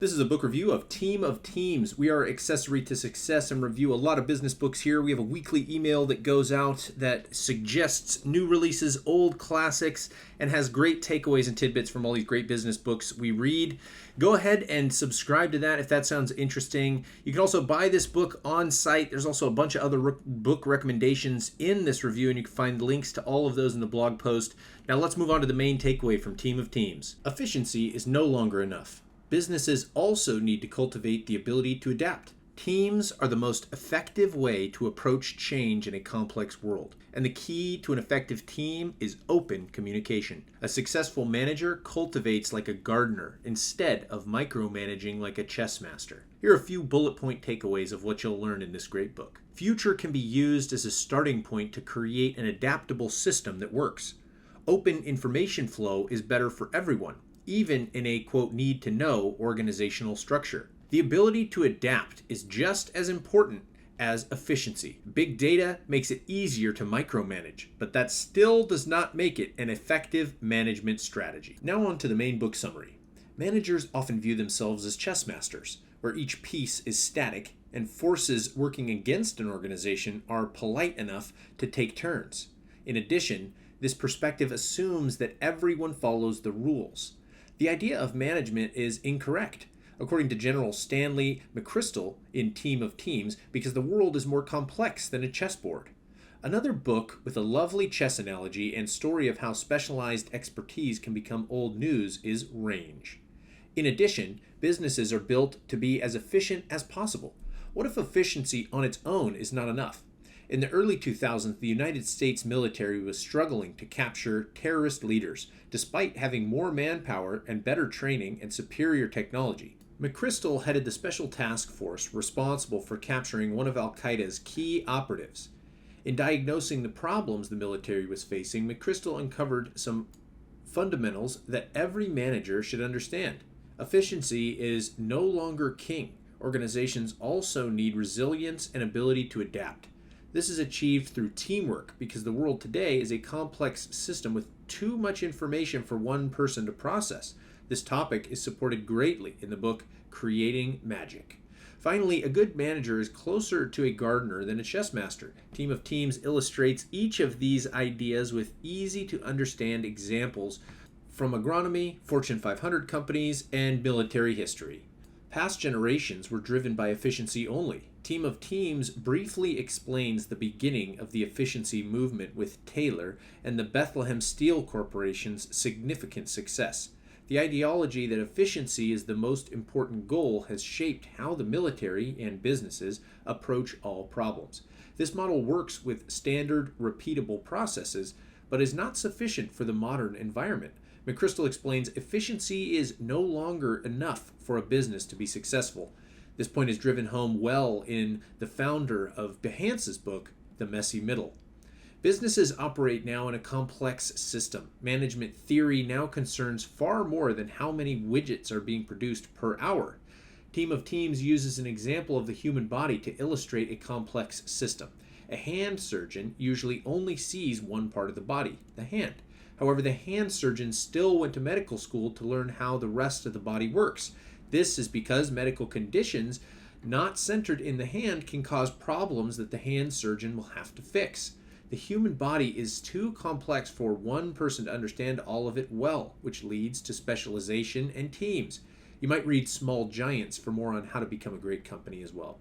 This is a book review of Team of Teams. We are accessory to success and review a lot of business books here. We have a weekly email that goes out that suggests new releases, old classics, and has great takeaways and tidbits from all these great business books we read. Go ahead and subscribe to that if that sounds interesting. You can also buy this book on site. There's also a bunch of other book recommendations in this review, and you can find links to all of those in the blog post. Now let's move on to the main takeaway from Team of Teams. Efficiency is no longer enough. Businesses also need to cultivate the ability to adapt. Teams are the most effective way to approach change in a complex world. And the key to an effective team is open communication. A successful manager cultivates like a gardener instead of micromanaging like a chessmaster. Here are a few bullet point takeaways of what you'll learn in this great book. Future can be used as a starting point to create an adaptable system that works. Open information flow is better for everyone, even in a, quote, need to know organizational structure. The ability to adapt is just as important as efficiency. Big data makes it easier to micromanage, but that still does not make it an effective management strategy. Now on to the main book summary. Managers often view themselves as chess masters, where each piece is static and forces working against an organization are polite enough to take turns. In addition, this perspective assumes that everyone follows the rules. The idea of management is incorrect, according to General Stanley McChrystal in Team of Teams, because the world is more complex than a chessboard. Another book with a lovely chess analogy and story of how specialized expertise can become old news is Range. In addition, businesses are built to be as efficient as possible. What if efficiency on its own is not enough? In the early 2000s, the United States military was struggling to capture terrorist leaders, despite having more manpower and better training and superior technology. McChrystal headed the special task force responsible for capturing one of al-Qaeda's key operatives. In diagnosing the problems the military was facing, McChrystal uncovered some fundamentals that every manager should understand. Efficiency is no longer king. Organizations also need resilience and ability to adapt. This is achieved through teamwork because the world today is a complex system with too much information for one person to process. This topic is supported greatly in the book Creating Magic. Finally, a good manager is closer to a gardener than a chessmaster. Team of Teams illustrates each of these ideas with easy to understand examples from agronomy, Fortune 500 companies, and military history. Past generations were driven by efficiency only. Team of Teams briefly explains the beginning of the efficiency movement with Taylor and the Bethlehem Steel Corporation's significant success. The ideology that efficiency is the most important goal has shaped how the military and businesses approach all problems. This model works with standard, repeatable processes, but is not sufficient for the modern environment. McChrystal explains efficiency is no longer enough for a business to be successful. This point is driven home well in the founder of Behance's book, The Messy Middle. Businesses operate now in a complex system. Management theory now concerns far more than how many widgets are being produced per hour. Team of Teams uses an example of the human body to illustrate a complex system. A hand surgeon usually only sees one part of the body, the hand. However, the hand surgeon still went to medical school to learn how the rest of the body works. This is because medical conditions not centered in the hand can cause problems that the hand surgeon will have to fix. The human body is too complex for one person to understand all of it well, which leads to specialization and teams. You might read Small Giants for more on how to become a great company as well.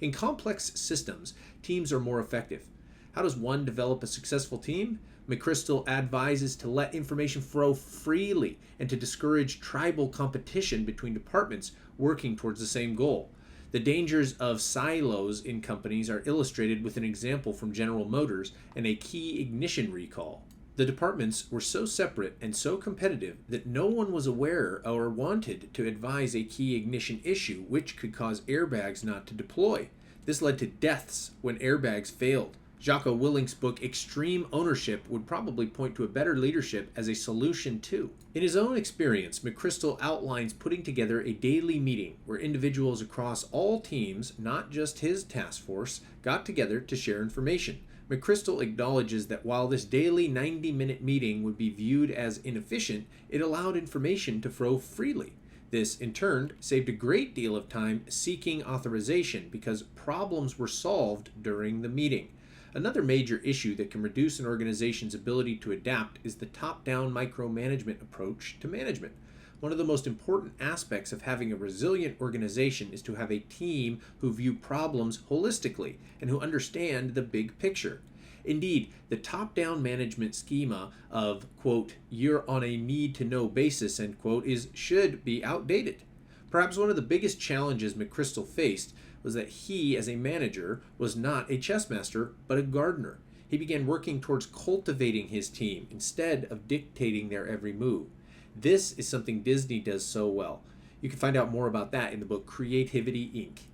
In complex systems, teams are more effective. How does one develop a successful team? McChrystal advises to let information flow freely and to discourage tribal competition between departments working towards the same goal. The dangers of silos in companies are illustrated with an example from General Motors and a key ignition recall. The departments were so separate and so competitive that no one was aware or wanted to advise a key ignition issue which could cause airbags not to deploy. This led to deaths when airbags failed. Jocko Willink's book Extreme Ownership would probably point to a better leadership as a solution too. In his own experience, McChrystal outlines putting together a daily meeting where individuals across all teams, not just his task force, got together to share information. McChrystal acknowledges that while this daily 90-minute meeting would be viewed as inefficient, it allowed information to flow freely. This, in turn, saved a great deal of time seeking authorization because problems were solved during the meeting. Another major issue that can reduce an organization's ability to adapt is the top-down micromanagement approach to management. One of the most important aspects of having a resilient organization is to have a team who view problems holistically and who understand the big picture. Indeed, the top-down management schema of, quote, "you're on a need-to-know basis," end quote, should be outdated. Perhaps one of the biggest challenges McChrystal faced was that he, as a manager, was not a chessmaster, but a gardener. He began working towards cultivating his team instead of dictating their every move. This is something Disney does so well. You can find out more about that in the book Creativity, Inc.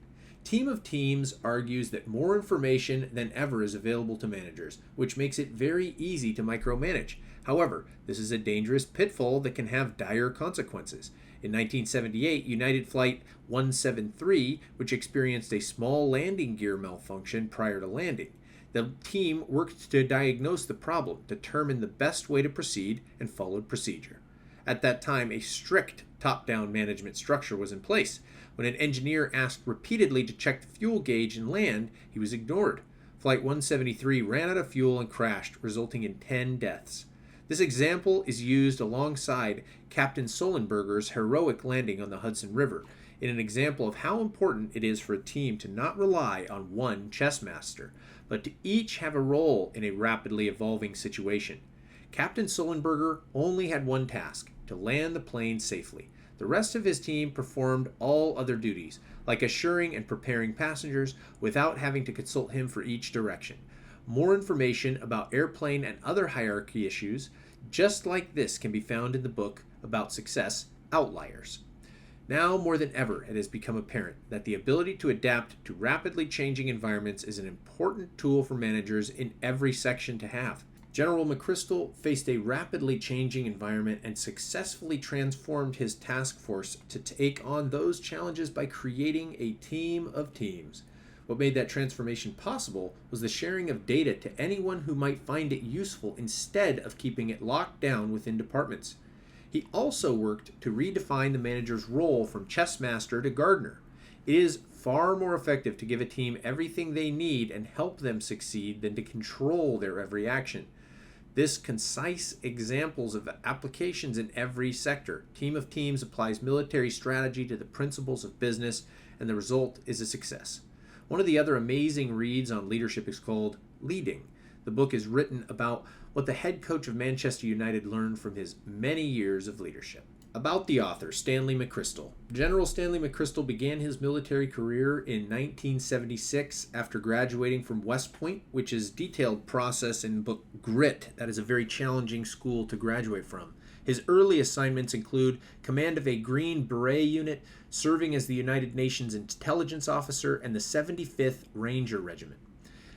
Team of Teams argues that more information than ever is available to managers, which makes it very easy to micromanage. However, this is a dangerous pitfall that can have dire consequences. In 1978, United Flight 173, which experienced a small landing gear malfunction prior to landing. The team worked to diagnose the problem, determine the best way to proceed, and followed procedure. At that time, a strict top-down management structure was in place. When an engineer asked repeatedly to check the fuel gauge and land, he was ignored. Flight 173 ran out of fuel and crashed, resulting in 10 deaths. This example is used alongside Captain Sullenberger's heroic landing on the Hudson River in an example of how important it is for a team to not rely on one chessmaster, but to each have a role in a rapidly evolving situation. Captain Sullenberger only had one task: to land the plane safely. The rest of his team performed all other duties, like assuring and preparing passengers, without having to consult him for each direction. More information about airplane and other hierarchy issues just like this can be found in the book about success, Outliers. Now more than ever, it has become apparent that the ability to adapt to rapidly changing environments is an important tool for managers in every section to have. General McChrystal faced a rapidly changing environment and successfully transformed his task force to take on those challenges by creating a team of teams. What made that transformation possible was the sharing of data to anyone who might find it useful instead of keeping it locked down within departments. He also worked to redefine the manager's role from chessmaster to gardener. It is far more effective to give a team everything they need and help them succeed than to control their every action. This concise examples of applications in every sector. Team of Teams applies military strategy to the principles of business, and the result is a success. One of the other amazing reads on leadership is called Leading. The book is written about what the head coach of Manchester United learned from his many years of leadership. About the author, Stanley McChrystal. General Stanley McChrystal began his military career in 1976 after graduating from West Point, which is detailed process in the book Grit. That is a very challenging school to graduate from. His early assignments include command of a Green Beret unit, serving as the United Nations intelligence officer, and the 75th Ranger Regiment.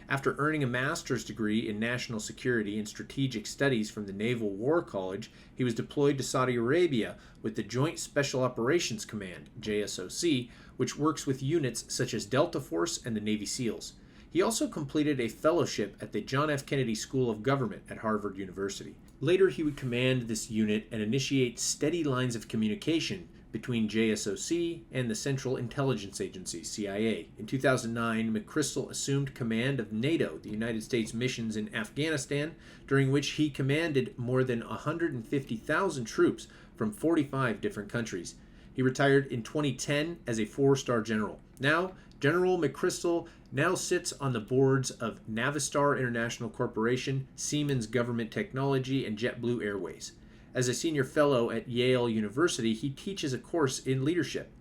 After earning a master's degree in national security and strategic studies from the Naval War College, he was deployed to Saudi Arabia with the Joint Special Operations Command, JSOC, which works with units such as Delta Force and the Navy SEALs. He also completed a fellowship at the John F. Kennedy School of Government at Harvard University. Later, he would command this unit and initiate steady lines of communication between JSOC and the Central Intelligence Agency, CIA. In 2009, McChrystal assumed command of NATO, the United States missions in Afghanistan, during which he commanded more than 150,000 troops from 45 different countries. He retired in 2010 as a 4-star general. Now, General McChrystal now sits on the boards of Navistar International Corporation, Siemens Government Technology, and JetBlue Airways. As a senior fellow at Yale University, he teaches a course in leadership.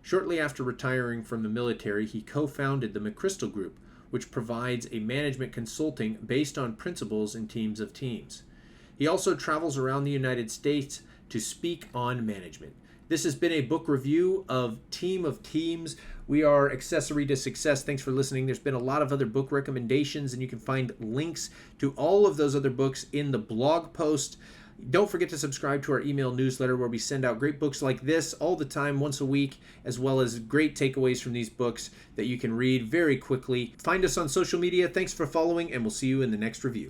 Shortly after retiring from the military, he co-founded the McChrystal Group, which provides a management consulting based on principles in teams of teams. He also travels around the United States to speak on management. This has been a book review of Team of Teams. We are Accessory to Success. Thanks for listening. There's been a lot of other book recommendations, and you can find links to all of those other books in the blog post. Don't forget to subscribe to our email newsletter where we send out great books like this all the time, once a week, as well as great takeaways from these books that you can read very quickly. Find us on social media. Thanks for following, and we'll see you in the next review.